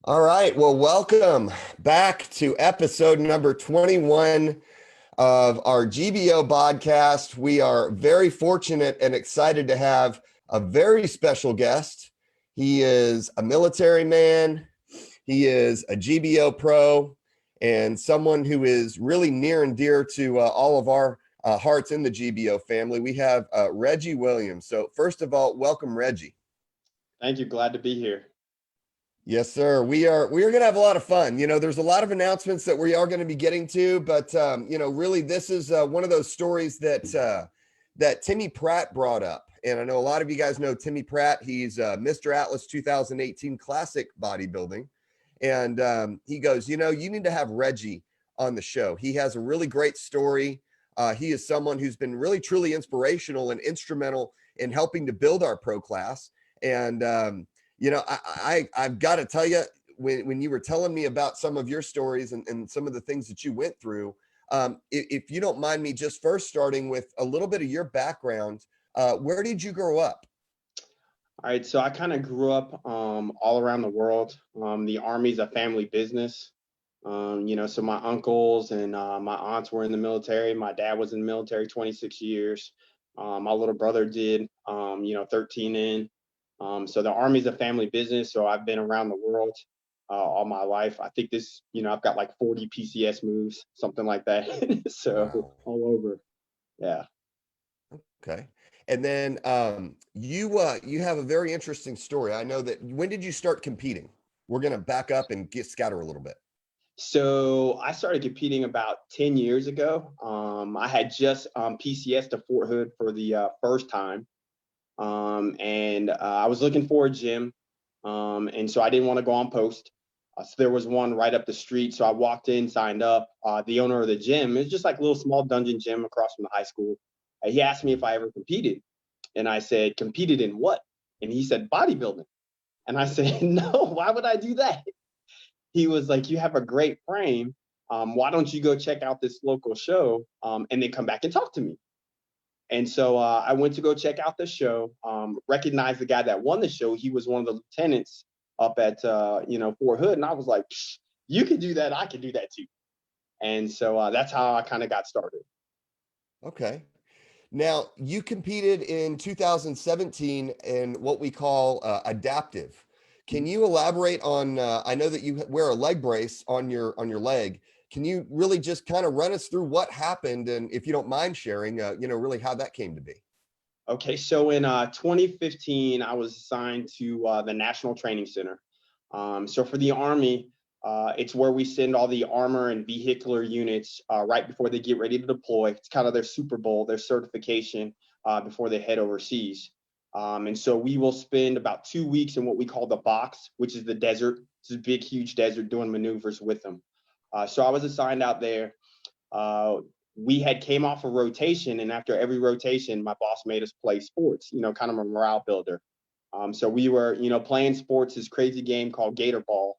All right. Well, welcome back to episode number 21 of our GBO Bodcast. We are very fortunate and excited to have a very special guest. He is a military man, he is a GBO pro, and someone who is really near and dear to all of our hearts in the GBO family. We have Reggie Williams. So, first of all, welcome, Reggie. Thank you. Glad to be here. Yes, sir. We are going to have a lot of fun. There's a lot of announcements that we are going to be getting to, but really, this is one of those stories that Timmy Pratt brought up, and I know a lot of you guys know Timmy Pratt. He's Mr. Atlas 2018 Classic Bodybuilding, and he goes, you need to have Reggie on the show. He has a really great story. He is someone who's been really truly inspirational and instrumental in helping to build our pro class, and I've got to tell you, when you were telling me about some of your stories and some of the things that you went through, if you don't mind me just first starting with a little bit of your background, where did you grow up? All right. So I kind of grew up all around the world. The Army's a family business. So my uncles and my aunts were in the military. My dad was in the military 26 years. My little brother did, 13 in. So the Army's a family business. So I've been around the world all my life. I think I've got like 40 PCS moves, something like that. So Wow. all over. Yeah. Okay. And then you have a very interesting story. I know that. When did you start competing? We're going to back up and scatter a little bit. So I started competing about 10 years ago. I had just PCS to Fort Hood for the first time. And I was looking for a gym. And so I didn't want to go on post. So there was one right up the street. So I walked in, signed up. The owner of the gym, it's just like a little small dungeon gym across from the high school. He asked me if I ever competed. And I said, competed in what? And he said, bodybuilding. And I said, no, why would I do that? He was like, you have a great frame. Why don't you go check out this local show and then come back and talk to me? And so I went to go check out the show, recognized the guy that won the show. He was one of the lieutenants up at, Fort Hood. And I was like, you can do that. I can do that too. And so that's how I kind of got started. Okay. Now, you competed in 2017 in what we call adaptive. Can you elaborate on? I know that you wear a leg brace on your leg. Can you really just kind of run us through what happened, and if you don't mind sharing, really how that came to be? Okay, so in 2015, I was assigned to the National Training Center. So for the Army, it's where we send all the armor and vehicular units right before they get ready to deploy. It's kind of their Super Bowl, their certification before they head overseas. And so we will spend about 2 weeks in what we call the box, which is the desert. It's a big, huge desert doing maneuvers with them. So I was assigned out there. Uh, we had came off a rotation, and after every rotation, my boss made us play sports, kind of a morale builder. So we were, playing sports, this crazy game called Gator Ball.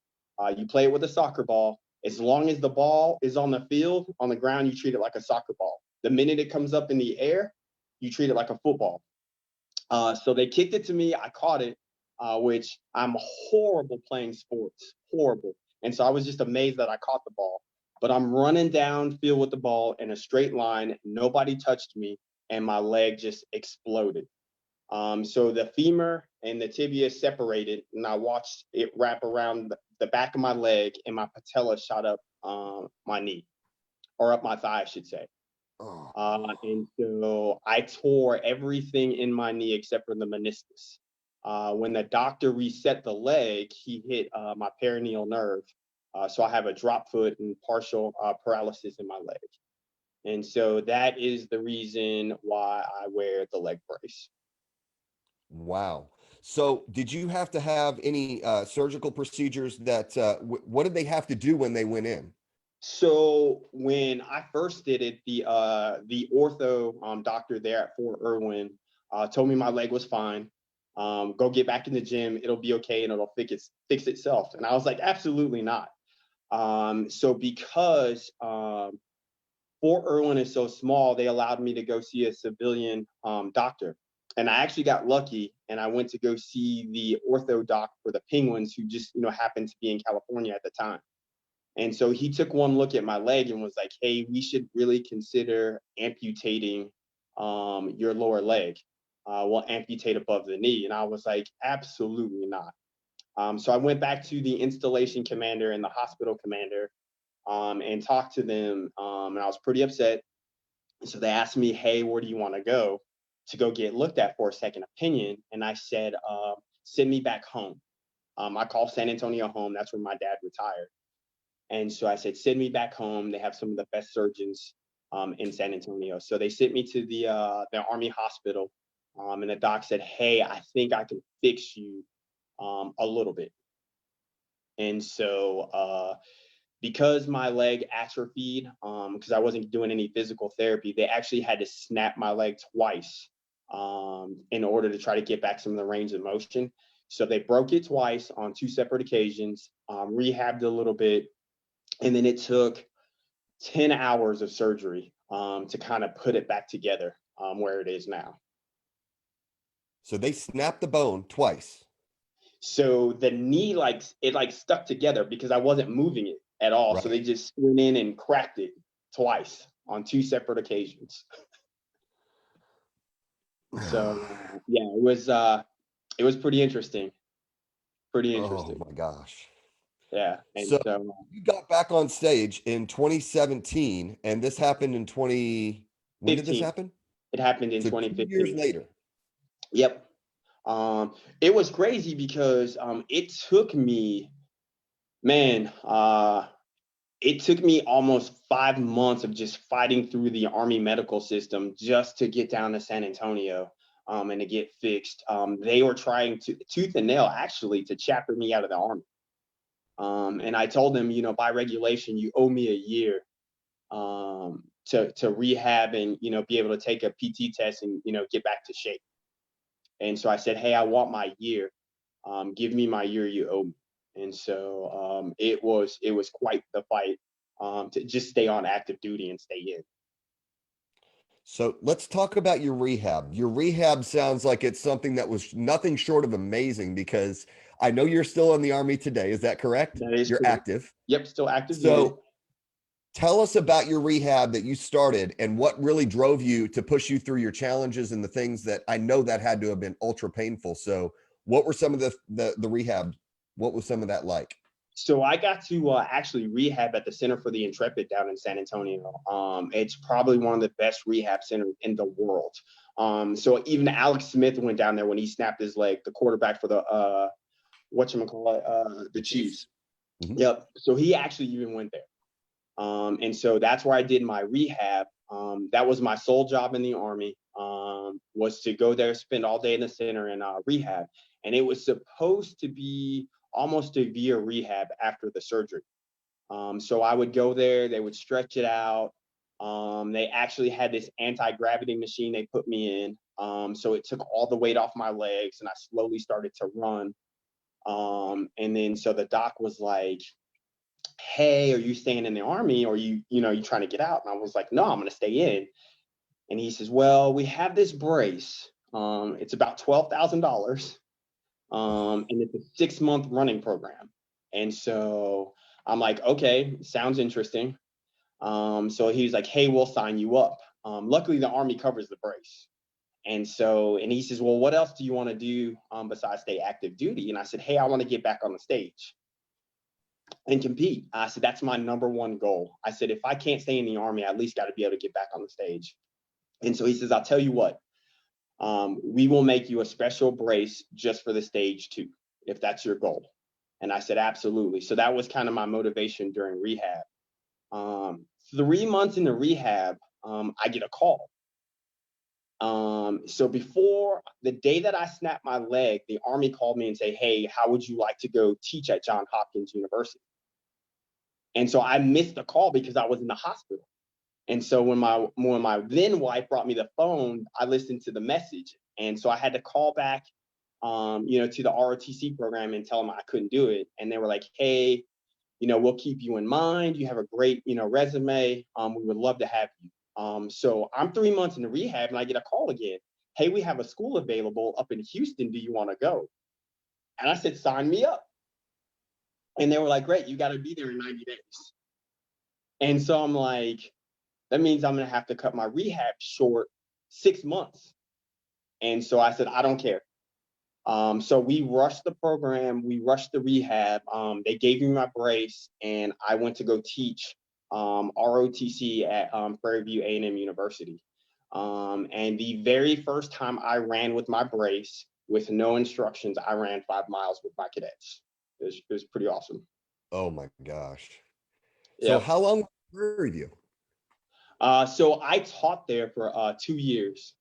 You play it with a soccer ball. As long as the ball is on the field, on the ground, you treat it like a soccer ball. The minute it comes up in the air, you treat it like a football. So they kicked it to me. I caught it, which I'm horrible playing sports, horrible. And so I was just amazed that I caught the ball. But I'm running downfield with the ball in a straight line. Nobody touched me, and my leg just exploded. So the femur and the tibia separated, and I watched it wrap around the back of my leg, and my patella shot up my knee, or up my thigh, I should say. Oh, And so I tore everything in my knee except for the meniscus. When the doctor reset the leg, he hit my perineal nerve. So I have a drop foot and partial paralysis in my leg. And so that is the reason why I wear the leg brace. wow. So, did you have to have any surgical procedures? That what did they have to do when they went in? So when I first did it, the ortho doctor there at Fort Irwin told me my leg was fine. Go get back in the gym; it'll be okay, and it'll fix itself. And I was like, absolutely not. So because Fort Irwin is so small, they allowed me to go see a civilian doctor. And I actually got lucky, and I went to go see the ortho doc for the Penguins, who just, happened to be in California at the time. And so he took one look at my leg and was like, "Hey, we should really consider amputating your lower leg. We'll amputate above the knee." And I was like, "Absolutely not." So I went back to the installation commander and the hospital commander and talked to them, and I was pretty upset. So they asked me, "Hey, where do you want to go get looked at for a second opinion?" And I said, "Send me back home." I call San Antonio home. That's where my dad retired. And so I said, "Send me back home. They have some of the best surgeons in San Antonio." So they sent me to the Army hospital, and the doc said, "Hey, I think I can fix you a little bit." And so because my leg atrophied, because I wasn't doing any physical therapy, they actually had to snap my leg twice in order to try to get back some of the range of motion. So they broke it twice on two separate occasions, rehabbed a little bit, and then it took 10 hours of surgery to kind of put it back together where it is now. So they snapped the bone twice. So the knee, it stuck together because I wasn't moving it at all. Right. So they just went in and cracked it twice on two separate occasions. So yeah, it was pretty interesting. Pretty Oh interesting. my gosh. Yeah. And So so you got back on stage in 2017, and this happened in 20. When did this 15, happen? it happened in So 2 years 2015. later. Yep. It was crazy because it took me, man, it took me almost 5 months of just fighting through the Army medical system just to get down to San Antonio and to get fixed. They were trying to tooth and nail actually to chapter me out of the Army. And I told them, by regulation, you owe me a year to rehab and, be able to take a PT test and, get back to shape. And so I said, "Hey, I want my year. Give me my year you owe me." And so it was quite the fight to just stay on active duty and stay in. So let's talk about your rehab. Your rehab sounds like it's something that was nothing short of amazing, because I know you're still in the Army today. Is that correct? That is You're correct. active. Yep, still active duty. So tell us about your rehab that you started and what really drove you to push you through your challenges and the things that I know that had to have been ultra painful. So what were some of the rehab? What was some of that like? So I got to actually rehab at the Center for the Intrepid down in San Antonio. It's probably one of the best rehab centers in the world. So even Alex Smith went down there when he snapped his leg, the quarterback for the the Chiefs. Mhm. Yep. So he actually even went there. And so that's where I did my rehab. That was my sole job in the Army, was to go there, spend all day in the center and rehab. And it was supposed to be almost a year rehab after the surgery. So I would go there, they would stretch it out. They actually had this anti-gravity machine they put me in. So it took all the weight off my legs and I slowly started to run. And then so the doc was like, "Hey, are you staying in the Army or you trying to get out?" And I was like, "No, I'm going to stay in." And he says, "Well, we have this brace. It's about $12,000. And it's a 6-month running program." And so I'm like, "Okay, sounds interesting." So he was like, "Hey, we'll sign you up." Luckily, the Army covers the brace. And he says, "Well, what else do you want to do besides stay active duty?" And I said, "Hey, I want to get back on the stage and compete." I said, "That's my number one goal." I said, "If I can't stay in the Army, I at least got to be able to get back on the stage." And so he says, "I'll tell you what, we will make you a special brace just for the stage two, if that's your goal." And I said, "Absolutely." So that was kind of my motivation during rehab. 3 months into rehab, I get a call. So before the day that I snapped my leg, the Army called me and say, "Hey, how would you like to go teach at Johns Hopkins University?" And so I missed the call because I was in the hospital. And so when my then wife brought me the phone, I listened to the message. And so I had to call back, to the ROTC program and tell them I couldn't do it. And they were like, "Hey, we'll keep you in mind. You have a great, resume. We would love to have you." So I'm 3 months into rehab and I get a call again. hey, we have a school available up in Houston. Do you want to go? And I said, sign me up. And they were like, great, you got to be there in 90 days. And so I'm like, that means I'm going to have to cut my rehab short 6 months. And so I said, I don't care. So we rushed the program, we rushed the rehab. They gave me my brace, and I went to go teach ROTC at Prairie View A&M University. And the very first time I ran with my brace, with no instructions, I ran 5 miles with my cadets. It was pretty awesome. Oh my gosh. So Yeah. how long was Prairie View? So I taught there for 2 years.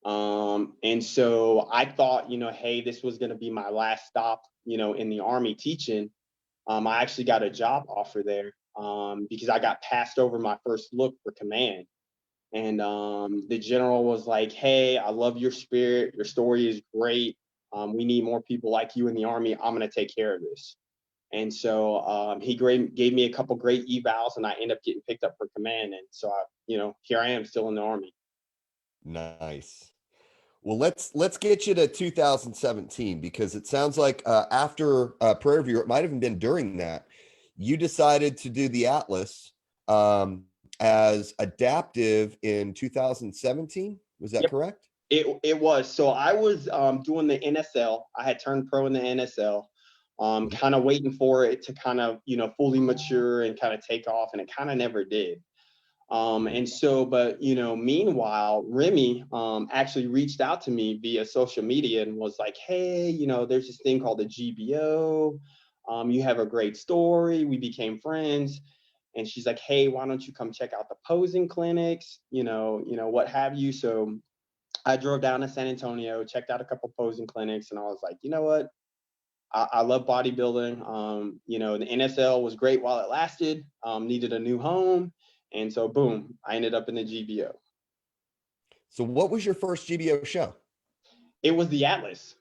And so I thought, hey, this was going to be my last stop, in the Army teaching. I actually got a job offer there because I got passed over my first look for command. And the general was like, hey, I love your spirit. Your story is great. We need more people like you in the Army. I'm going to take care of this. And so he gave me a couple great evals, and I ended up getting picked up for command. And so, here I am still in the Army. Nice. Well, let's get you to 2017, because it sounds like after Prairie View, it might have been during that, you decided to do the Atlas as adaptive in 2017. Was that Yep. correct? It was. So I was doing the NSL. I had turned pro in the NSL, kind of waiting for it to kind of, fully mature and kind of take off, and it kind of never did. And so, but, meanwhile, Remy actually reached out to me via social media and was like, hey, there's this thing called the GBO. You have a great story. We became friends. And she's like, hey, why don't you come check out the posing clinics, what have you. So I drove down to San Antonio, checked out a couple posing clinics, and I was like, you know what? I love bodybuilding. The NSL was great while it lasted, needed a new home. And so, boom, I ended up in the GBO. So what was your first GBO show? It was the Atlas.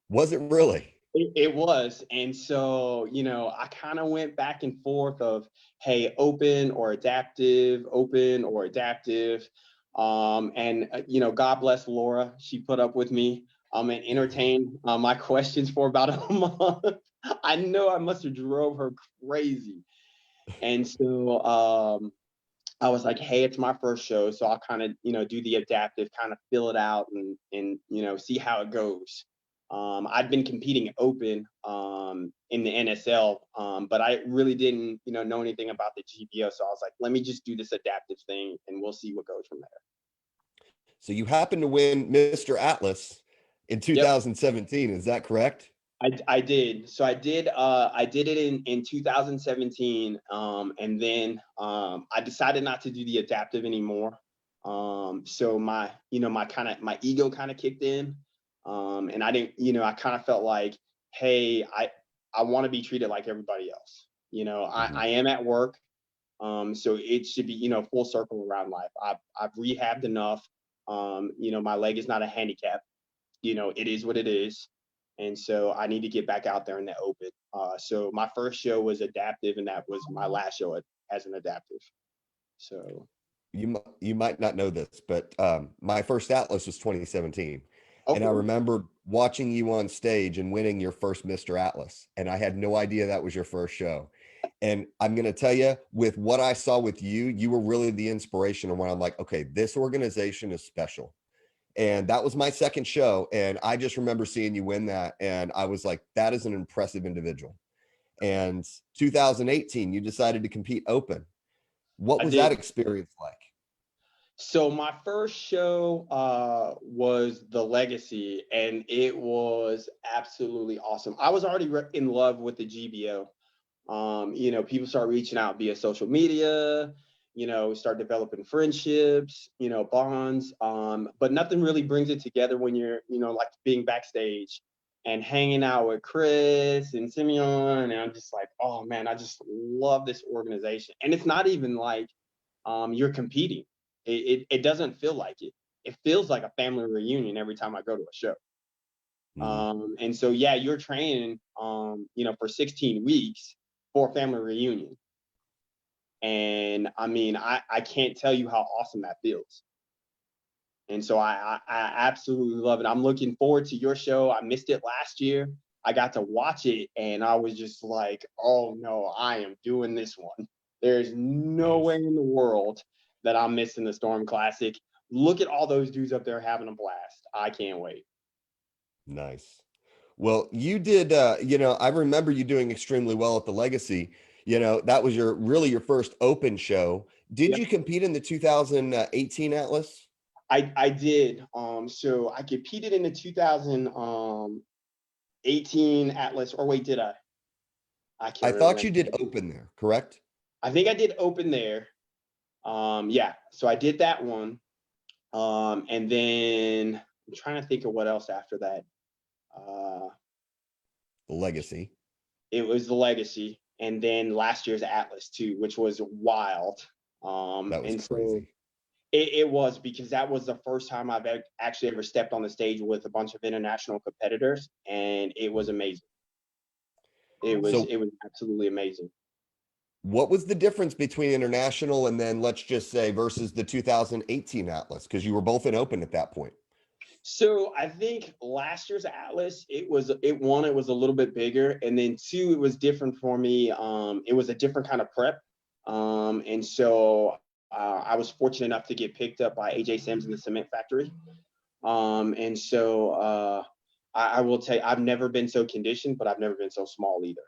Was it really? It was. And so, I kind of went back and forth of, hey, open or adaptive, open or adaptive. God bless Laura. She put up with me and entertained my questions for about a month. I know I must have drove her crazy. And so I was like, hey, it's my first show. So I'll kind of, do the adaptive, kind of fill it out and see how it goes. I'd been competing open in the NSL, but I really didn't, know anything about the GBO. So I was like, let me just do this adaptive thing, and we'll see what goes from there. So you happened to win Mr. Atlas in 2017. Yep. Is that correct? I did. So I did it in 2017. And then I decided not to do the adaptive anymore. So my ego kind of kicked in. And I didn't, I kind of felt like, hey, I want to be treated like everybody else. I am at work. So it should be, full circle around life. I've rehabbed enough. My leg is not a handicap. It is what it is. And so I need to get back out there in the open. So my first show was adaptive, and that was my last show as an adaptive. So you might not know this, but my first Atlas was 2017. okay. And I remember watching you on stage and winning your first Mr. Atlas. And I had no idea that was your first show. And I'm going to tell you, with what I saw with you, you were really the inspiration. And when I'm like, okay, this organization is special. And that was my second show. And I just remember seeing you win that. And I was like, that is an impressive individual. And 2018, you decided to compete open. What was that experience like? So my first show was the Legacy, and it was absolutely awesome. I was already in love with the GBO. People start reaching out via social media, start developing friendships, bonds. But nothing really brings it together when you're, like being backstage and hanging out with Chris and Simeon. And I'm just like, oh man, I just love this organization. And it's not even like you're competing. It doesn't feel like it. It feels like a family reunion every time I go to a show. And so, yeah, you're training, for 16 weeks for a family reunion. And I mean, I can't tell you how awesome that feels. And so I absolutely love it. I'm looking forward to your show. I missed it last year. I got to watch it and I was just like, oh no, I am doing this one. There's no way in the world that I'm missing the Storm Classic. Look at all those dudes up there having a blast. I can't wait. Nice. Well, you did, I remember you doing extremely well at the Legacy. That was your first open show. Did Yep. you compete in the 2018 Atlas? I did. So I competed in the 2018 Atlas, or wait, did I? I can't I thought remember. you did open there, correct? I think I did open there. Yeah, so I did that one. And then I'm trying to think of what else after that. The Legacy. It was the Legacy, and then last year's Atlas too, which was wild. That was And crazy. so it was, because that was the first time I've actually ever stepped on the stage with a bunch of international competitors, and it was amazing. It was absolutely amazing. What was the difference between international and then, let's just say, versus the 2018 Atlas? Because you were both in open at that point. So I think last year's Atlas, it was a little bit bigger, and then two, it was different for me. It was a different kind of prep, and so I was fortunate enough to get picked up by AJ Sims in the cement factory, and so I will tell you, I've never been so conditioned, but I've never been so small either.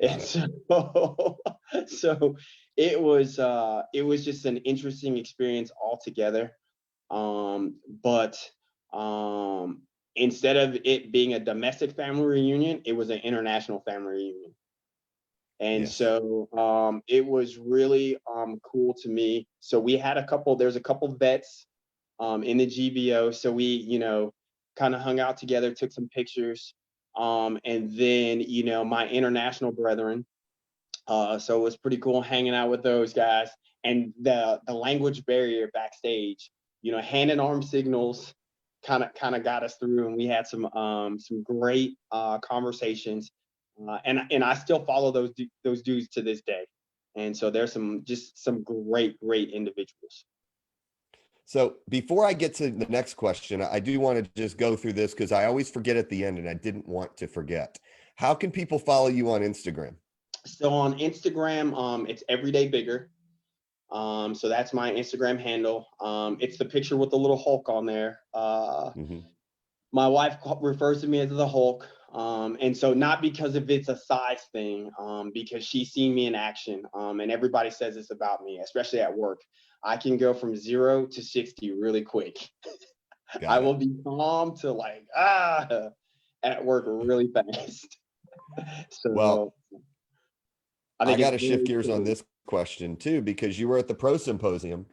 And so it was just an interesting experience altogether. But instead of it being a domestic family reunion, it was an international family reunion. And so it was really cool to me. So we had there's a couple vets in the GBO. So we, kind of hung out together, took some pictures. And then, my international brethren. So it was pretty cool hanging out with those guys. And the language barrier backstage, hand and arm signals kind of got us through, and we had some great conversations. And I still follow those dudes to this day. And so there's some great individuals. So before I get to the next question, I do want to just go through this because I always forget at the end, and I didn't want to forget. How can people follow you on Instagram? So on Instagram, it's Everyday Bigger. So that's my Instagram handle. It's the picture with the little Hulk on there. My wife refers to me as the Hulk. And so not because of it's a size thing, because she's seen me in action. And everybody says this about me, especially at work. I can go from 0 to 60 really quick. I will be calm to at work really fast. So well, I got to shift gears cool on this question too, because you were at the Pro Symposium.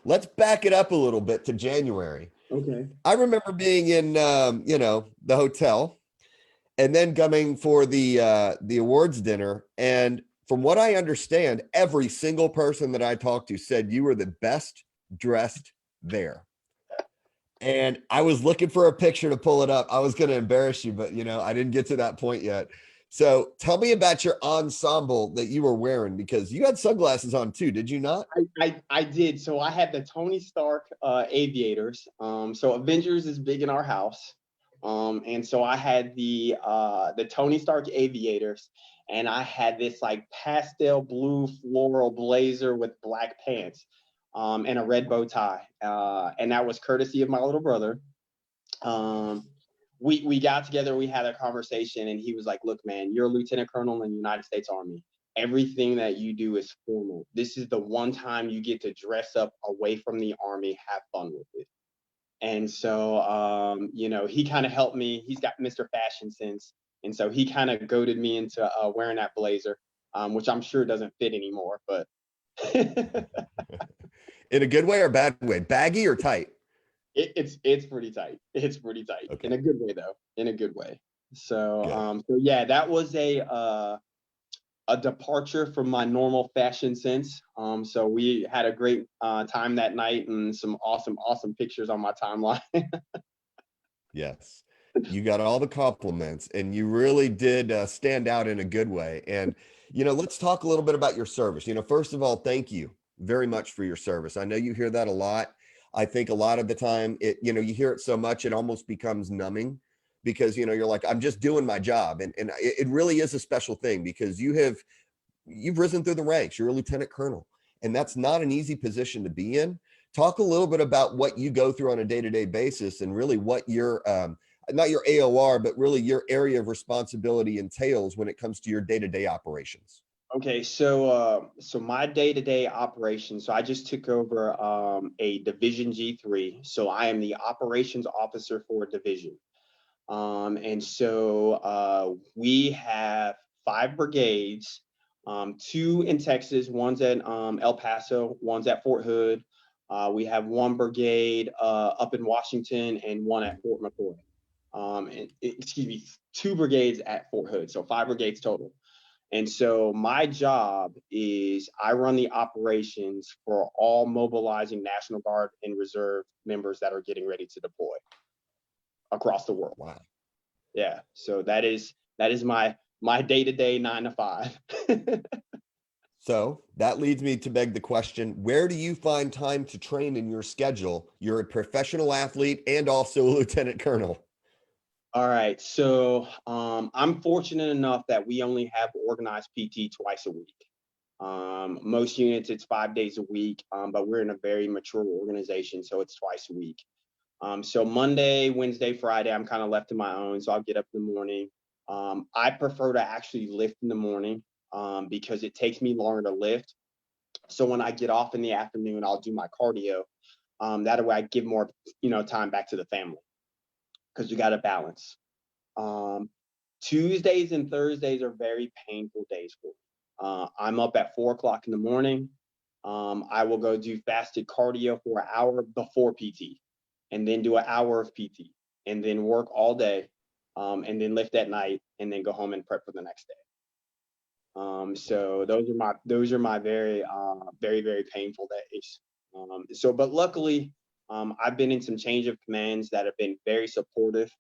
Let's back it up a little bit to January. Okay. I remember being in, the hotel, and then coming for the awards dinner. And from what I understand, every single person that I talked to said you were the best dressed there. And I was looking for a picture to pull it up. I was going to embarrass you, but I didn't get to that point yet. So tell me about your ensemble that you were wearing, because you had sunglasses on too, did you not? I did. So I had the Tony Stark aviators. So Avengers is big in our house. And so I had the Tony Stark aviators, and I had this like pastel blue floral blazer with black pants, and a red bow tie. And that was courtesy of my little brother. We got together, we had a conversation, and he was like, look, man, you're a lieutenant colonel in the United States Army. Everything that you do is formal. This is the one time you get to dress up away from the Army, have fun with it. And so, he kind of helped me. He's got Mr. Fashion Sense. And so he kind of goaded me into wearing that blazer, which I'm sure doesn't fit anymore, but. In a good way or bad way? Baggy or tight? It's pretty tight. It's pretty tight. Okay. In a good way, though. In a good way. So, so yeah, that was a departure from my normal fashion sense. So we had a great time that night, and some awesome pictures on my timeline. Yes, you got all the compliments, and you really did stand out in a good way. And let's talk a little bit about your service. First of all, thank you very much for your service. I know you hear that a lot. I think a lot of the time you hear it so much, it almost becomes numbing because, you're like, I'm just doing my job. And it really is a special thing because you've risen through the ranks. You're a lieutenant colonel, and that's not an easy position to be in. Talk a little bit about what you go through on a day-to-day basis and really what your, not your AOR, but really your area of responsibility entails when it comes to your day-to-day operations. Okay, so my day-to-day operations. So I just took over a Division G3. So I am the operations officer for a division. And so we have 5 brigades, 2 in Texas, one's at El Paso, one's at Fort Hood. We have 1 brigade up in Washington and 1 at Fort McCoy. Excuse me, 2 brigades at Fort Hood, so 5 brigades total. And so my job is I run the operations for all mobilizing National Guard and Reserve members that are getting ready to deploy across the world. Wow. Yeah. So that is my day-to-day 9 to 5. So that leads me to beg the question, where do you find time to train in your schedule? You're a professional athlete and also a lieutenant colonel. All right. So I'm fortunate enough that we only have organized PT twice a week. Most units, it's 5 days a week, but we're in a very mature organization, so it's twice a week. So Monday, Wednesday, Friday, I'm kind of left to my own. So I'll get up in the morning. I prefer to actually lift in the morning because it takes me longer to lift. So when I get off in the afternoon, I'll do my cardio. That way I give more, time back to the family because you got to balance. Tuesdays and Thursdays are very painful days for me. I'm up at 4 o'clock in the morning. I will go do fasted cardio for an hour before PT, and then do an hour of PT, and then work all day, and then lift at night, and then go home and prep for the next day. So those are my very, very, very painful days. But luckily, I've been in some change of commands that have been very supportive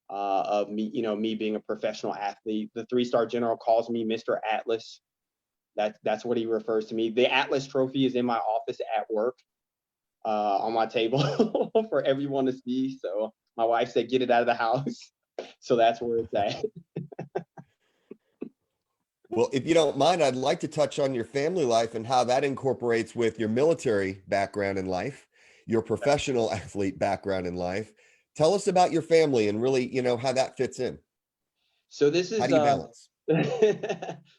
of me, me being a professional athlete. The 3-star general calls me Mr. Atlas. That's what he refers to me. The Atlas trophy is in my office at work, on my table for everyone to see. So my wife said, get it out of the house. So that's where it's at. Well, if you don't mind, I'd like to touch on your family life and how that incorporates with your military background in life, your professional athlete background in life. Tell us about your family and really, how that fits in. So this is how do you balance?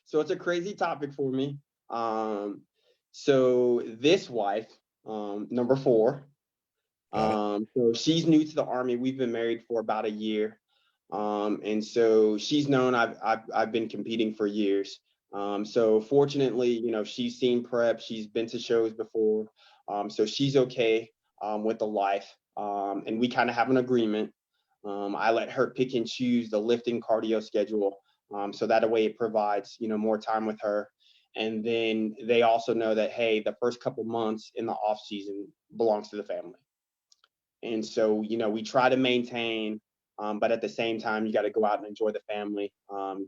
So it's a crazy topic for me. So this wife, number 4, so she's new to the Army. We've been married for about a year. And so she's known I've been competing for years. So fortunately, she's seen prep, she's been to shows before. So she's okay with the life. And we kind of have an agreement. I let her pick and choose the lifting cardio schedule. So that way it provides, more time with her. And then they also know that, hey, the first couple months in the off season belongs to the family. And so, we try to maintain, but at the same time, you got to go out and enjoy the family,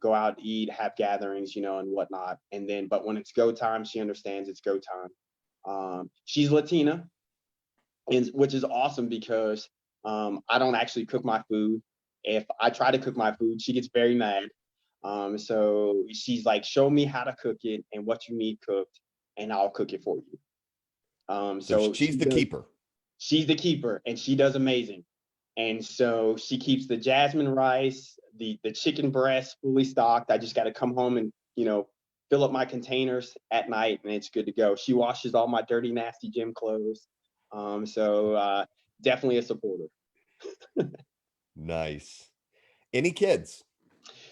go out, eat, have gatherings, and whatnot. And then, but when it's go time, she understands it's go time. She's Latina, which is awesome because I don't actually cook my food. If I try to cook my food, she gets very mad. So she's like, show me how to cook it and what you need cooked, and I'll cook it for you. So she's the keeper. She's the keeper, and she does amazing. And so she keeps the jasmine rice, the chicken breast fully stocked. I just got to come home and, fill up my containers at night, and it's good to go. She washes all my dirty, nasty gym clothes. So definitely a supporter. Nice. Any kids?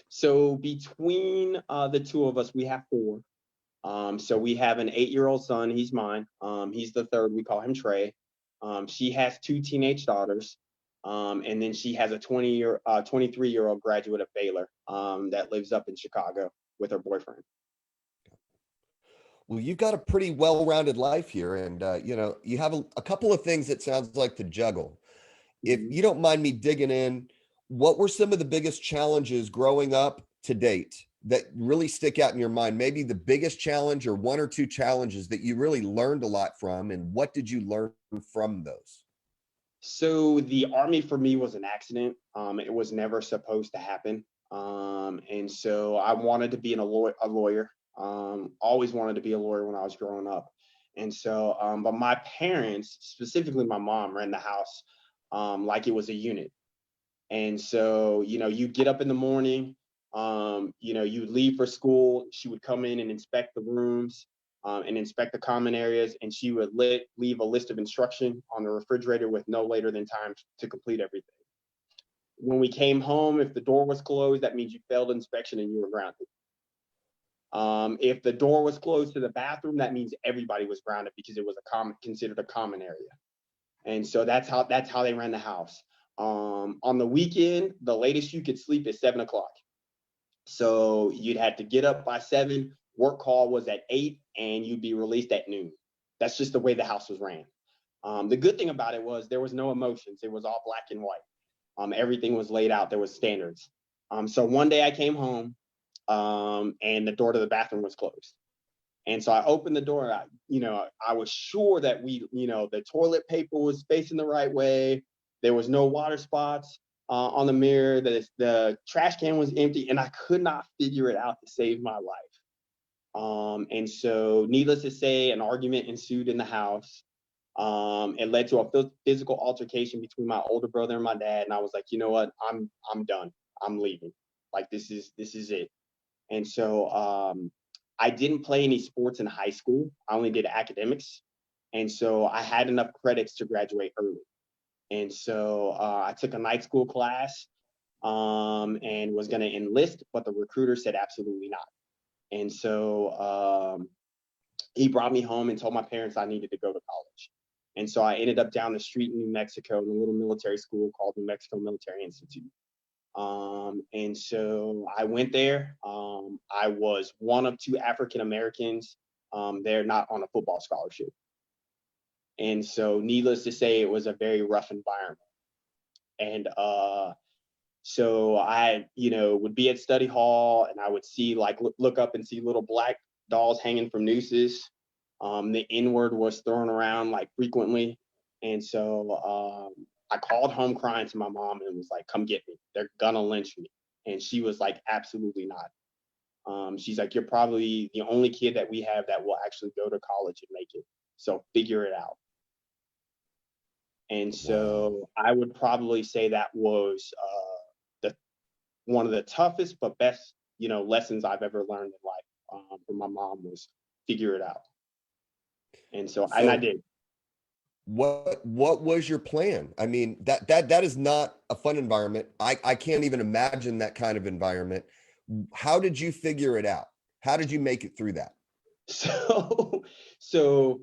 So between the 2 of us, we have 4. So we have an 8-year-old son. He's mine. He's the third. We call him Trey. She has 2 teenage daughters. And then she has a 23-year-old graduate of Baylor that lives up in Chicago with her boyfriend. Well, you've got a pretty well-rounded life here, and you have a couple of things that sounds like to juggle. If you don't mind me digging in, what were some of the biggest challenges growing up to date that really stick out in your mind? Maybe the biggest challenge or one or two challenges that you really learned a lot from, and what did you learn from those? So the Army for me was an accident. It was never supposed to happen. And so I wanted to be a lawyer. Always wanted to be a lawyer when I was growing up. And so, but my parents, specifically my mom, ran the house like it was a unit. And so, you get up in the morning, you leave for school. She would come in and inspect the rooms and inspect the common areas. And she would leave a list of instruction on the refrigerator with no later than time to complete everything. When we came home, if the door was closed, that means you failed inspection and you were grounded. If the door was closed to the bathroom, that means everybody was grounded because it was considered a common area. And so that's how they ran the house. On the weekend, the latest you could sleep is 7 o'clock. So you'd have to get up by 7. Work call was at 8, and you'd be released at noon. That's just the way the house was ran. The good thing about it was there was no emotions. It was all black and white. Everything was laid out. There was standards. So one day I came home, and the door to the bathroom was closed. And so I opened the door. I was sure that the toilet paper was facing the right way. There was no water spots on the mirror. The trash can was empty, and I could not figure it out to save my life. And so, needless to say, an argument ensued in the house. It led to a physical altercation between my older brother and my dad. And I was like, you know what? I'm done. I'm leaving. Like, this is it. And so I didn't play any sports in high school. I only did academics. And so I had enough credits to graduate early. And so I took a night school class and was going to enlist, but the recruiter said absolutely not. And so he brought me home and told my parents I needed to go to college. And so I ended up down the street in New Mexico in a little military school called New Mexico Military Institute. And so I went there. I was one of 2 African Americans there not on a football scholarship. And so needless to say, it was a very rough environment. And so I, would be at study hall, and I would see, like, look up and see little black dolls hanging from nooses. The N-word was thrown around like frequently. And so I called home crying to my mom and was like, come get me. They're gonna lynch me. And she was like, absolutely not. She's like, you're probably the only kid that we have that will actually go to college and make it. So figure it out. And so I would probably say that was one of the toughest but best, lessons I've ever learned in life from my mom was figure it out. And so and I did. What was your plan? I mean, that is not a fun environment. I can't even imagine that kind of environment. How did you figure it out? How did you make it through that? So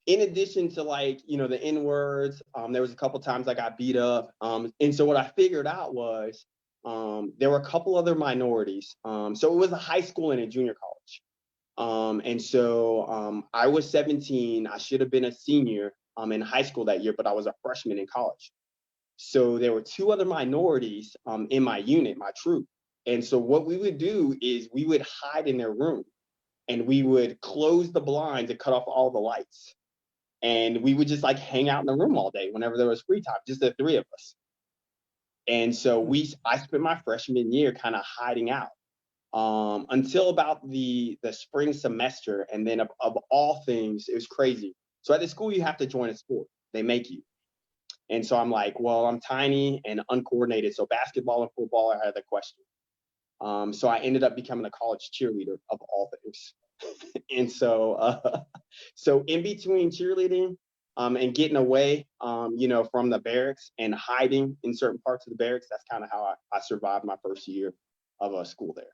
in addition to, like, the N-words, there was a couple times I got beat up. And so what I figured out was there were a couple other minorities. So it was a high school and a junior college. And so I was 17. I should have been a senior in high school that year, but I was a freshman in college. So there were 2 other minorities in my unit, my troop. And so what we would do is we would hide in their room, and we would close the blinds and cut off all the lights. And we would just, like, hang out in the room all day whenever there was free time, just the 3 of us. And so I spent my freshman year kind of hiding out until about the spring semester. And then of all things, it was crazy. So at the school, you have to join a sport. They make you. And so I'm like, well, I'm tiny and uncoordinated. So basketball and football are out of the question. So I ended up becoming a college cheerleader of all things. And so in between cheerleading and getting away, from the barracks and hiding in certain parts of the barracks, that's kind of how I survived my first year of school there.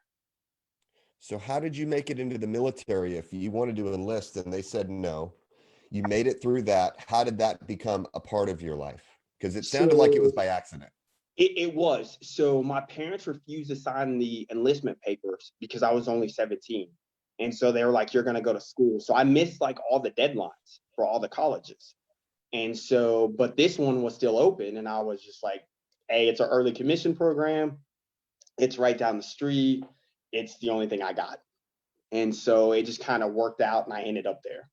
So how did you make it into the military if you wanted to enlist and they said no? You made it through that. How did that become a part of your life? Because it sounded like it was by accident. It was. So my parents refused to sign the enlistment papers because I was only 17. And so they were like, you're going to go to school. So I missed, like, all the deadlines for all the colleges. And so, but this one was still open. And I was just like, hey, it's an early commission program. It's right down the street. it's the only thing I got. And so it just kind of worked out and I ended up there.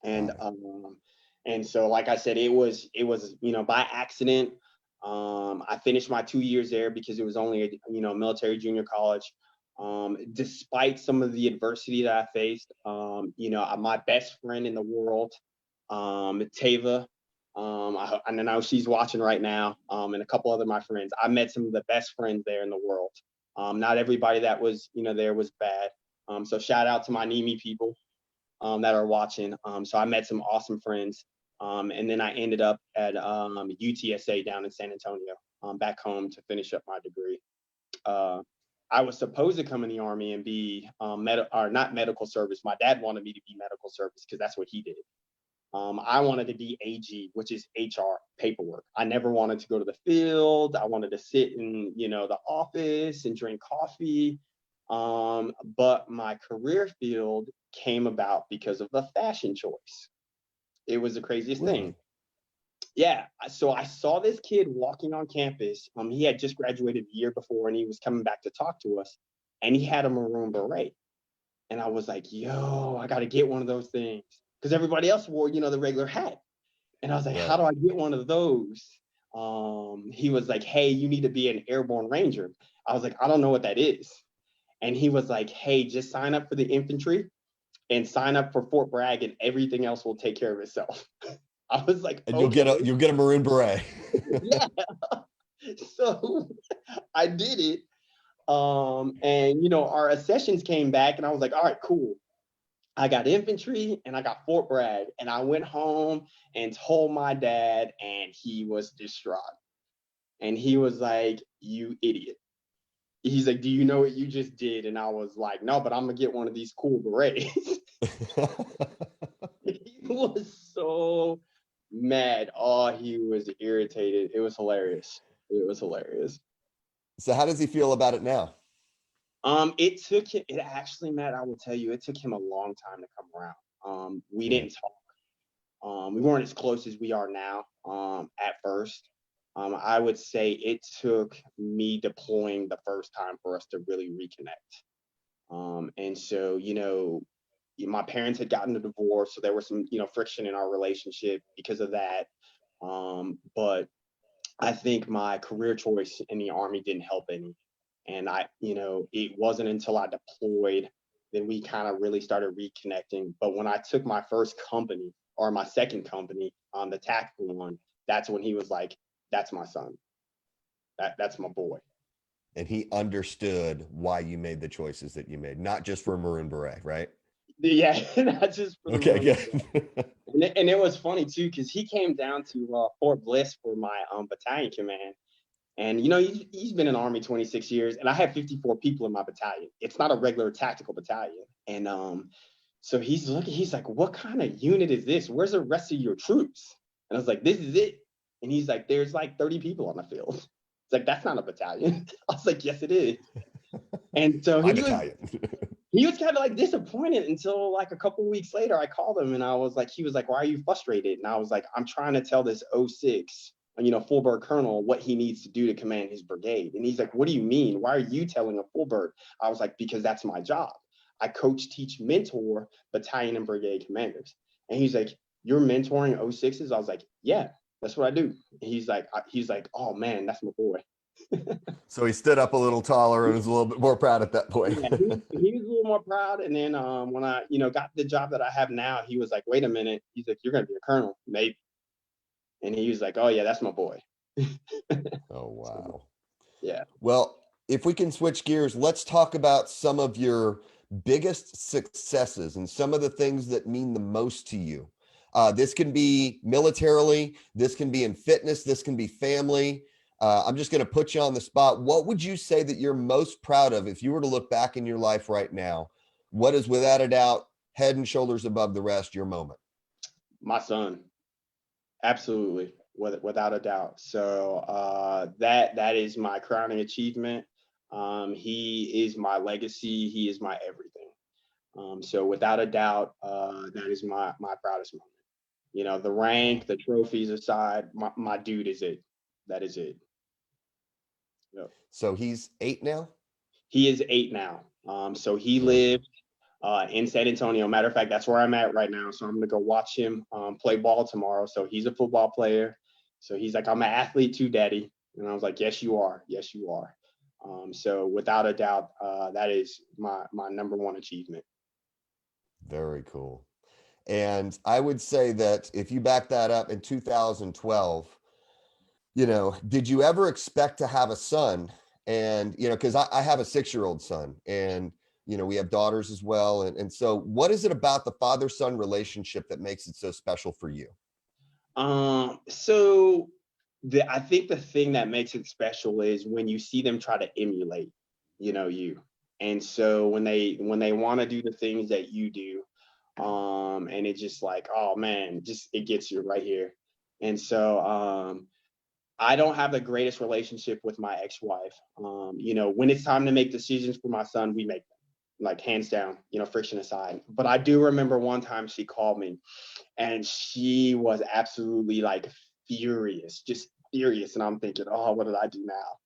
And Got it. and so like I said, it was by accident. I finished my 2 years there because it was only a military junior college. Despite some of the adversity that I faced, my best friend in the world, Tava, I know she's watching right now, and a couple other my friends. I met some of the best friends there in the world. Not everybody that was there was bad. So shout out to my NEMI people that are watching. So I met some awesome friends. And then I ended up at UTSA down in San Antonio, back home to finish up my degree. I was supposed to come in the Army and be not medical service. My dad wanted me to be medical service because that's what he did. I wanted to be AG, which is HR, paperwork. I never wanted to go to the field. I wanted to sit in, the office and drink coffee. But my career field came about because of the fashion choice. It was the craziest thing. Really? Yeah. So I saw this kid walking on campus. He had just graduated the year before and he was coming back to talk to us. And he had a maroon beret. And I was like, yo, I got to get one of those things. Because everybody else wore, the regular hat. And I was like, Right. how do I get one of those? He was like, hey, you need to be an airborne ranger. I was like, I don't know what that is. And he was like, hey, just sign up for the infantry and sign up for Fort Bragg and everything else will take care of itself. I was like, And okay. you'll get a maroon beret. Yeah. So I did it. And our accessions came back and I was like, all right, cool. I got infantry and I got Fort Bragg. And I went home and told my dad and he was distraught. And he was like, you idiot. He's like, do you know what you just did? And I was like, no, but I'm gonna get one of these cool berets. He was so mad. Oh, he was irritated. It was hilarious. It was hilarious. So how does he feel about it now? It actually, Matt, I will tell you, it took him a long time to come around. We didn't talk. We weren't as close as we are now, at first. I would say it took me deploying the first time for us to really reconnect. And so, my parents had gotten a divorce, so there was some, friction in our relationship because of that. But I think my career choice in the Army didn't help any. And it wasn't until I deployed that we kind of really started reconnecting. But when I took my first company or my second company, the tactical one, that's when he was like, that's my son. That's my boy. And he understood why you made the choices that you made, not just for a maroon beret, right? Yeah, not just for the Okay, room. good. And it was funny too, because he came down to Fort Bliss for my battalion command. And he's been in the Army 26 years, and I have 54 people in my battalion. It's not a regular tactical battalion. And so he's looking, he's like, what kind of unit is this? Where's the rest of your troops? And I was like, this is it. And he's like, there's like 30 people on the field. It's like, that's not a battalion. I was like, yes, it is. And so My battalion. he was kind of like disappointed until like a couple weeks later. I called him and I was like, he was like, why are you frustrated? And I was like, I'm trying to tell this 06, full bird colonel what he needs to do to command his brigade. And he's like, what do you mean? Why are you telling a full bird? I was like, because that's my job. I coach, teach, mentor battalion and brigade commanders. And he's like, you're mentoring 06s? I was like, yeah, that's what I do. And he's like, oh man, that's my boy. So he stood up a little taller and was a little bit more proud at that point. Yeah, he was a little more proud. And then when I, got the job that I have now, he was like, wait a minute. He's like, you're going to be a colonel, maybe. And he was like, oh yeah, that's my boy. Oh, wow. Yeah. Well, if we can switch gears, let's talk about some of your biggest successes and some of the things that mean the most to you. This can be militarily, this can be in fitness, this can be family. I'm just going to put you on the spot. What would you say that you're most proud of if you were to look back in your life right now? What is without a doubt, head and shoulders above the rest, your moment? My son. Absolutely. Without a doubt. So that is my crowning achievement. He is my legacy. He is my everything. So without a doubt, that is my proudest moment. The rank, the trophies aside, my dude is it. That is it. Yep. So he's 8 now? He is 8 now. So he lived in San Antonio. Matter of fact, that's where I'm at right now. So I'm going to go watch him play ball tomorrow. So he's a football player. So he's like, I'm an athlete too, Daddy. And I was like, yes, you are. Yes, you are. So without a doubt, that is my number one achievement. Very cool. And I would say that if you back that up in 2012, did you ever expect to have a son? And, because I have a 6-year-old son, and, we have daughters as well. And so what is it about the father-son relationship that makes it so special for you? So I think the thing that makes it special is when you see them try to emulate, you. And so when they want to do the things that you do, and it's just like, oh man, just it gets you right here. And so I don't have the greatest relationship with my ex-wife. When it's time to make decisions for my son, we make them, like hands down, friction aside. But I do remember one time she called me and she was absolutely like furious, just furious. And I'm thinking, oh, what did I do now?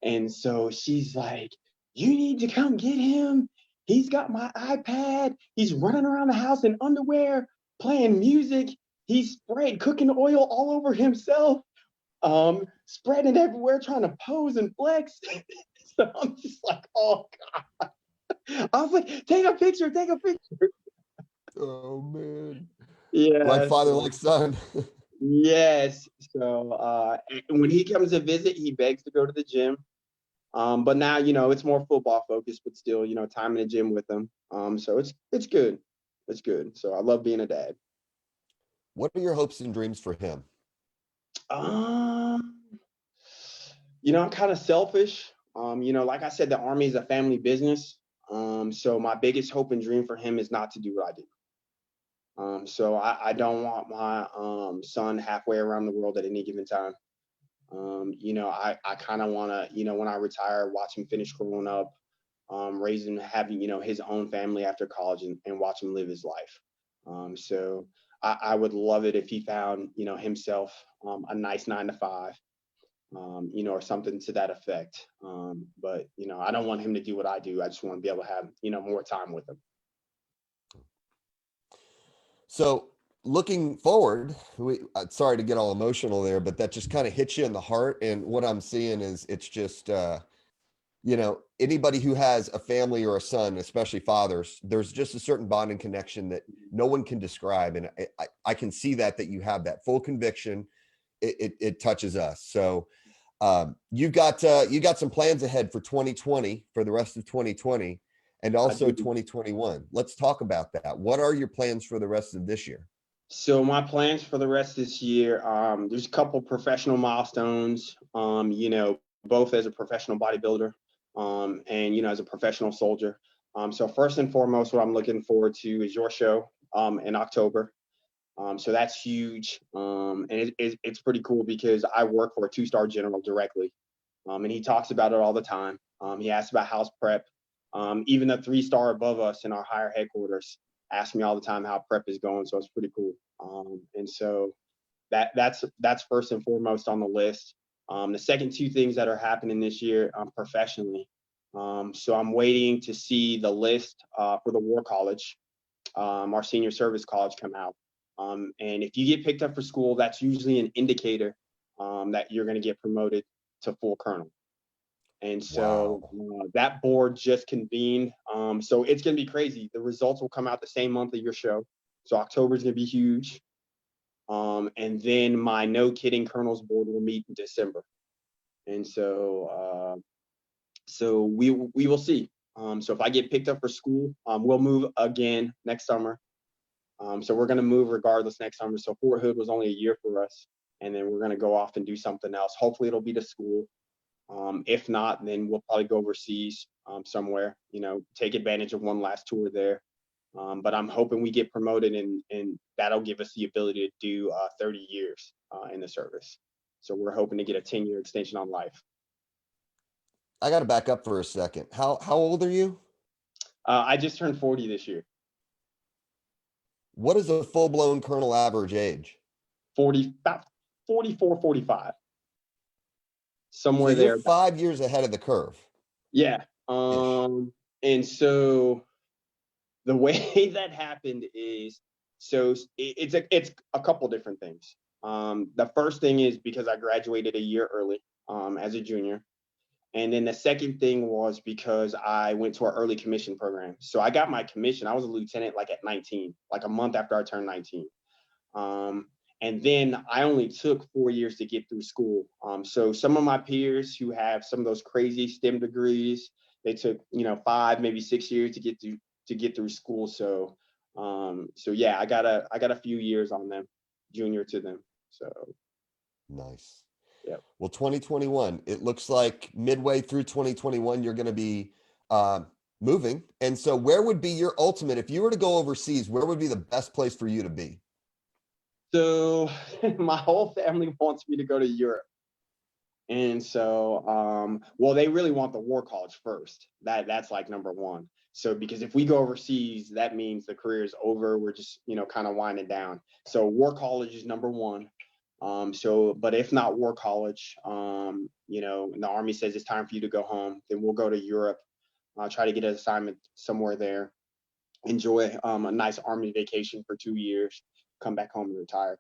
And so she's like, you need to come get him. He's got my iPad. He's running around the house in underwear, playing music. He's sprayed cooking oil all over himself, spreading everywhere, trying to pose and flex. So I'm just like, oh God. I was like, take a picture, take a picture. Oh man. Yeah. Like father, like son. Yes. So when he comes to visit, he begs to go to the gym. But now, it's more football focused, but still, time in the gym with them. So it's good. It's good. So I love being a dad. What are your hopes and dreams for him? I'm kind of selfish. Like I said, the Army is a family business. So my biggest hope and dream for him is not to do what I do. So I don't want my son halfway around the world at any given time. I kind of want to, when I retire, watch him finish growing up, raise him, having, his own family after college, and watch him live his life. So I would love it if he found, himself a nice 9 to 5, or something to that effect. But, I don't want him to do what I do. I just want to be able to have, more time with him. So looking forward, sorry to get all emotional there, but that just kind of hits you in the heart. And what I'm seeing is it's just, anybody who has a family or a son, especially fathers, there's just a certain bonding connection that no one can describe. And I can see that you have that full conviction. It touches us. So you got some plans ahead for 2020, for the rest of 2020. And also 2021. Let's talk about that. What are your plans for the rest of this year? So my plans for the rest of this year, there's a couple professional milestones, both as a professional bodybuilder, and, as a professional soldier. So first and foremost, what I'm looking forward to is your show in October. So that's huge. And it's pretty cool because I work for a 2-star general directly. And he talks about it all the time. He asks about house prep. Even the 3-star above us in our higher headquarters ask me all the time how prep is going. So it's pretty cool. And so that's first and foremost on the list. The second 2 things that are happening this year professionally. So I'm waiting to see the list for the War College, our senior service college, come out. And if you get picked up for school, that's usually an indicator that you're going to get promoted to full colonel. And so that board just convened. So it's going to be crazy. The results will come out the same month of your show. So October is going to be huge. And then my No Kidding Colonels board will meet in December. And so we will see. So if I get picked up for school, we'll move again next summer. So we're going to move regardless next summer. So Fort Hood was only a year for us. And then we're going to go off and do something else. Hopefully it'll be to school. If not, then we'll probably go overseas somewhere, take advantage of one last tour there. But I'm hoping we get promoted and that'll give us the ability to do 30 years in the service. So we're hoping to get a 10-year extension on life. I got to back up for a second. How old are you? I just turned 40 this year. What is a full-blown colonel average age? about 44, 45. Somewhere so you're there. 5 years ahead of the curve. Yeah. And And so the way that happened is, it's a couple different things. The first thing is because I graduated a year early as a junior. And then the second thing was because I went to our early commission program. So I got my commission. I was a lieutenant like at 19, like a month after I turned 19. And then I only took 4 years to get through school. So some of my peers who have some of those crazy STEM degrees, they took 5, maybe 6 years to get through school. So yeah, I got a few years on them, junior to them. So Nice. yeah. Well, 2021, it looks like midway through 2021, you're going to be moving. And so where would be your ultimate, if you were to go overseas, where would be the best place for you to be? So my whole family wants me to go to Europe. And so, well, they really want the war college first. That's like number one. So because if we go overseas, that means the career is over. We're just, kind of winding down. So war college is number one. But if not war college, and the Army says it's time for you to go home, then we'll go to Europe, try to get an assignment somewhere there, enjoy a nice Army vacation for 2 years, come back home and retire.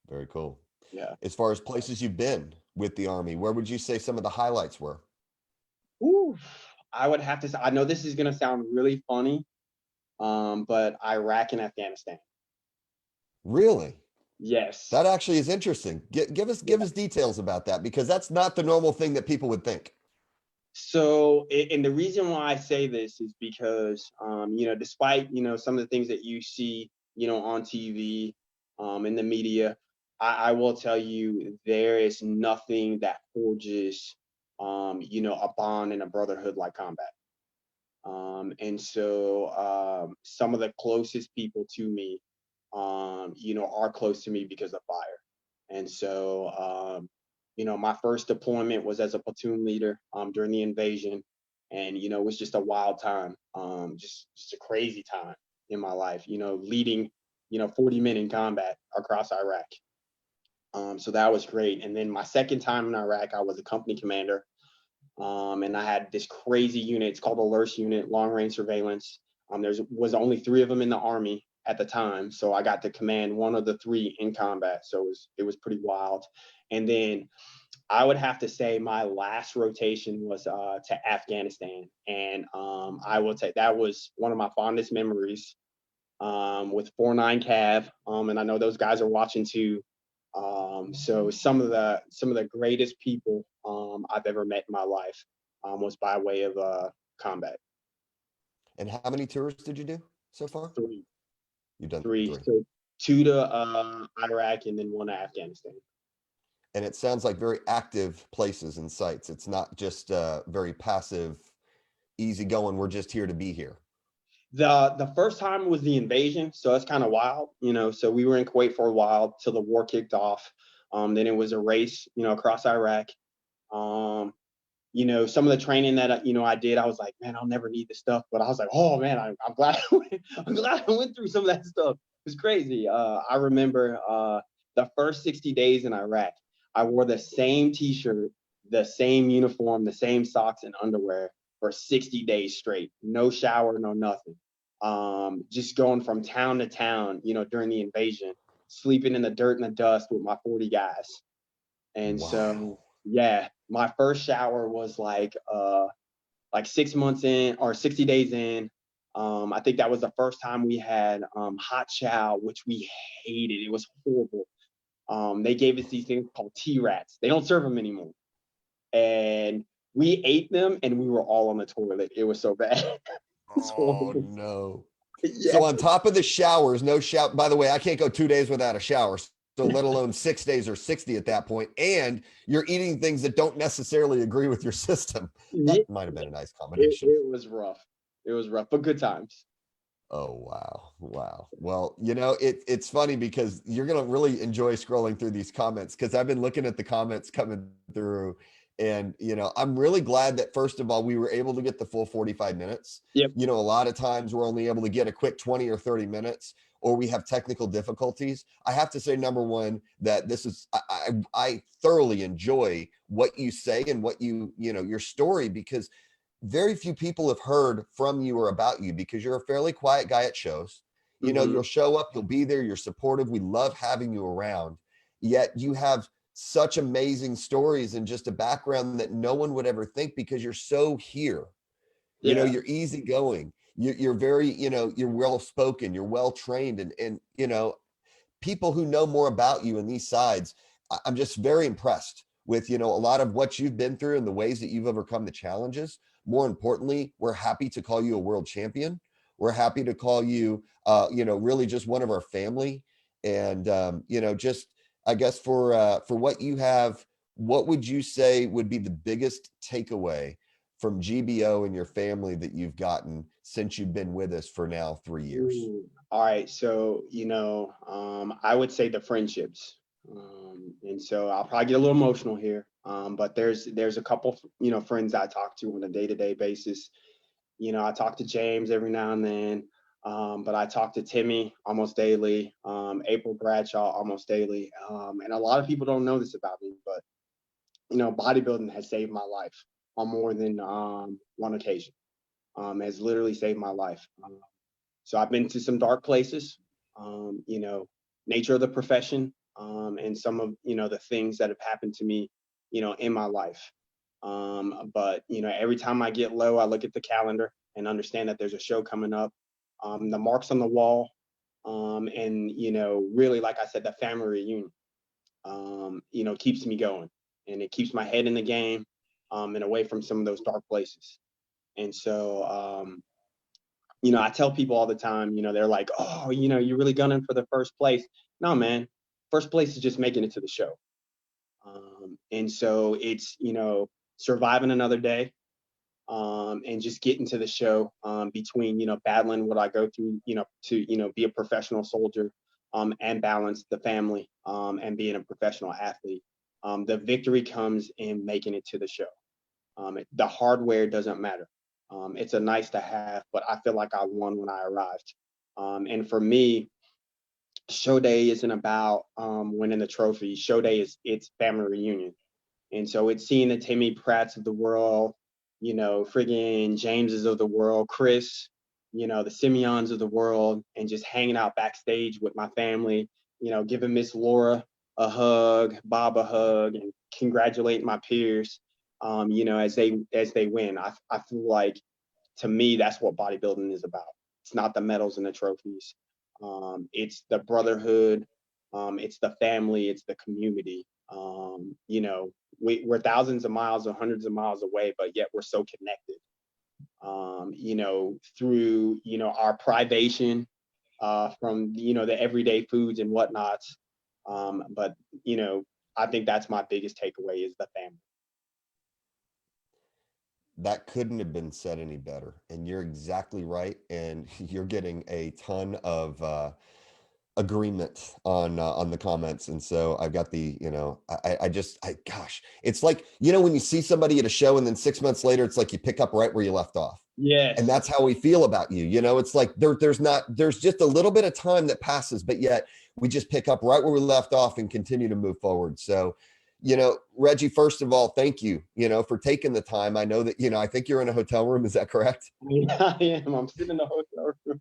Very cool. Yeah. As far as places you've been with the Army, where would you say some of the highlights were? Ooh, I would have to say, I know this is going to sound really funny, but Iraq and Afghanistan. Really? Yes. That actually is interesting. Give us details about that, because that's not the normal thing that people would think. So, and the reason why I say this is because, despite, some of the things that you see, on TV, in the media, I will tell you, there is nothing that forges, a bond and a brotherhood like combat. And so some of the closest people to me, are close to me because of fire. And so, my first deployment was as a platoon leader during the invasion. And, it was just a wild time, just a crazy time in my life, leading, 40 men in combat across Iraq. So that was great. And then my second time in Iraq, I was a company commander. And I had this crazy unit. It's called the LURS unit, long range surveillance. There was only 3 of them in the Army at the time, so I got to command one of the 3 in combat. So it was pretty wild. And then I would have to say my last rotation was to Afghanistan, and I will say that was one of my fondest memories with 4-9 Cav, and I know those guys are watching too. So some of the greatest people I've ever met in my life was by way of combat. And how many tours did you do so far? 3. You've done 3. 3. So 2 to Iraq and then 1 to Afghanistan. And it sounds like very active places and sites. It's not just very passive, easy going. We're just here to be here. The first time was the invasion, so that's kind of wild, So we were in Kuwait for a while till the war kicked off. Then it was a race, across Iraq. Some of the training that I did, I was like, man, I'll never need this stuff. But I was like, oh man, I'm glad I'm glad I went through some of that stuff. It was crazy. I remember the first 60 days in Iraq, I wore the same T-shirt, the same uniform, the same socks and underwear for 60 days straight. No shower, no nothing. Just going from town to town, during the invasion, sleeping in the dirt and the dust with my 40 guys. And so, yeah, my first shower was like 6 months in or 60 days in. I think that was the first time we had hot chow, which we hated. It was horrible. They gave us these things called T-rats. They don't serve them anymore. And we ate them and we were all on the toilet. It was so bad. Oh no. Yeah. So on top of the showers, no shower. By the way, I can't go 2 days without a shower. So let alone 6 days or 60 at that point. And you're eating things that don't necessarily agree with your system. That might have been a nice combination. It was rough. It was rough, but good times. Oh, wow. Wow. Well, it's funny because you're going to really enjoy scrolling through these comments, because I've been looking at the comments coming through, and, I'm really glad that, first of all, we were able to get the full 45 minutes. Yep. A lot of times we're only able to get a quick 20 or 30 minutes, or we have technical difficulties. I have to say, number one, that this is, I thoroughly enjoy what you say and what your story, because very few people have heard from you or about you because you're a fairly quiet guy at shows. You know, you'll show up, you'll be there, you're supportive. We love having you around. Yet you have such amazing stories and just a background that no one would ever think because you're so here. You know, Yeah. you're easygoing. You're very, you know, you're well spoken, you're well trained, and you know, people who know more about you and these sides, I'm just very impressed with, you know, a lot of what you've been through and the ways that you've overcome the challenges. More importantly, we're happy to call you a world champion. We're happy to call you, you know, really just one of our family. And, you know, just, I guess for what you have, what would you say would be the biggest takeaway from GBO and your family that you've gotten since you've been with us for now 3 years? All right. So, I would say the friendships. And so I'll probably get a little emotional here. But there's a couple, friends I talk to on a day-to-day basis. I talk to James every now and then. But I talk to Timmy almost daily, April Bradshaw almost daily. And a lot of people don't know this about me, but bodybuilding has saved my life on more than one occasion. Has literally saved my life. So I've been to some dark places, nature of the profession, and some of, the things that have happened to me, in my life. But, every time I get low, I look at the calendar and understand that there's a show coming up. The marks on the wall, and, really, like I said, the family reunion, keeps me going, and it keeps my head in the game, and away from some of those dark places. And so, I tell people all the time, they're like, oh, you're really gunning for the first place. No, man, first place is just making it to the show. And so it's, surviving another day, and just getting to the show, between, battling what I go through, to, be a professional soldier, and balance the family, and being a professional athlete. The victory comes in making it to the show. The hardware doesn't matter. It's a nice to have, but I feel like I won when I arrived. And for me, show day isn't about winning the trophy. Show day it's family reunion, and so it's seeing the Timmy Pratts of the world, friggin' Jameses of the world, Chris, the Simeons of the world, and just hanging out backstage with my family. Giving Miss Laura a hug, Bob a hug, and congratulating my peers. As they win. I feel like, to me, that's what bodybuilding is about. It's not the medals and the trophies. It's the brotherhood. It's the family. It's the community. We're thousands of miles or hundreds of miles away, but yet we're so connected. Through our privation, from the everyday foods and whatnots. But I think that's my biggest takeaway is the family. That couldn't have been said any better. And you're exactly right. And you're getting a ton of agreement on the comments. And so I've got the, gosh, it's like, when you see somebody at a show and then 6 months later, it's like you pick up right where you left off. Yes. And that's how we feel about you. It's like there's just a little bit of time that passes, but yet we just pick up right where we left off and continue to move forward. So, Reggie, first of all, thank you, for taking the time. I know that, I think you're in a hotel room. Is that correct? Yeah, I am. I'm sitting in the hotel room.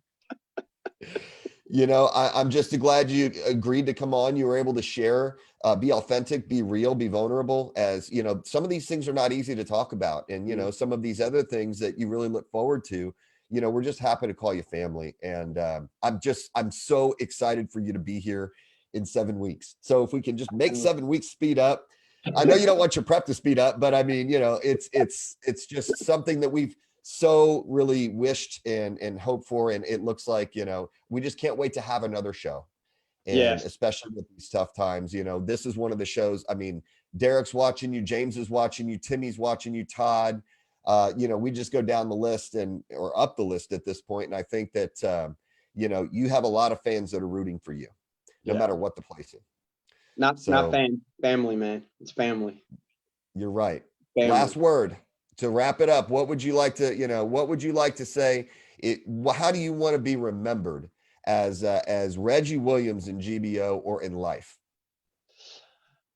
I'm just glad you agreed to come on. You were able to share, be authentic, be real, be vulnerable, as, some of these things are not easy to talk about. And, some of these other things that you really look forward to, we're just happy to call you family. And I'm so excited for you to be here in 7 weeks. So if we can just make 7 weeks speed up. I know you don't want your prep to speed up, but I mean, it's just something that we've so really wished and hoped for. And it looks like, we just can't wait to have another show. And yes. Especially with these tough times, this is one of the shows. I mean, Derek's watching you, James is watching you, Timmy's watching you, Todd, we just go down the list or up the list at this point. And I think that, you have a lot of fans that are rooting for you, no matter what the place is. Not family, man. It's family. You're right. Family. Last word to wrap it up. What would you like to say? How do you want to be remembered as Reggie Williams in GBO or in life?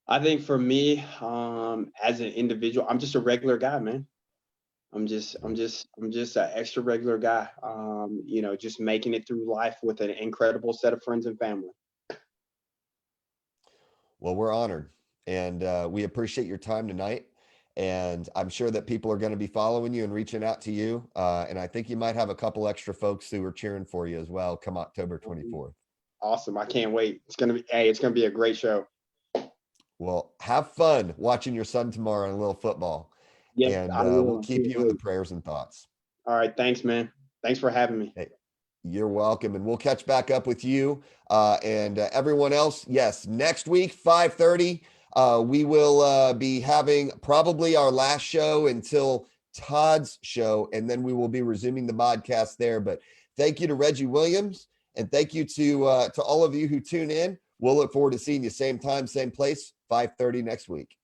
I think for me, as an individual, I'm just a regular guy, man. I'm just an extra regular guy. Just making it through life with an incredible set of friends and family. Well, we're honored, and we appreciate your time tonight. And I'm sure that people are going to be following you and reaching out to you. And I think you might have a couple extra folks who are cheering for you as well come October 24th. Awesome. I can't wait. It's going to be a great show. Well, have fun watching your son tomorrow in a little football. Yes, And I will. we'll keep you in the prayers and thoughts. All right. Thanks, man. Thanks for having me. Hey, you're welcome. And we'll catch back up with you and everyone else. Yes, next week, 5:30, we will be having probably our last show until Todd's show, and then we will be resuming the podcast there. But thank you to Reggie Williams, and thank you to all of you who tune in. We'll look forward to seeing you same time, same place, 5:30 next week.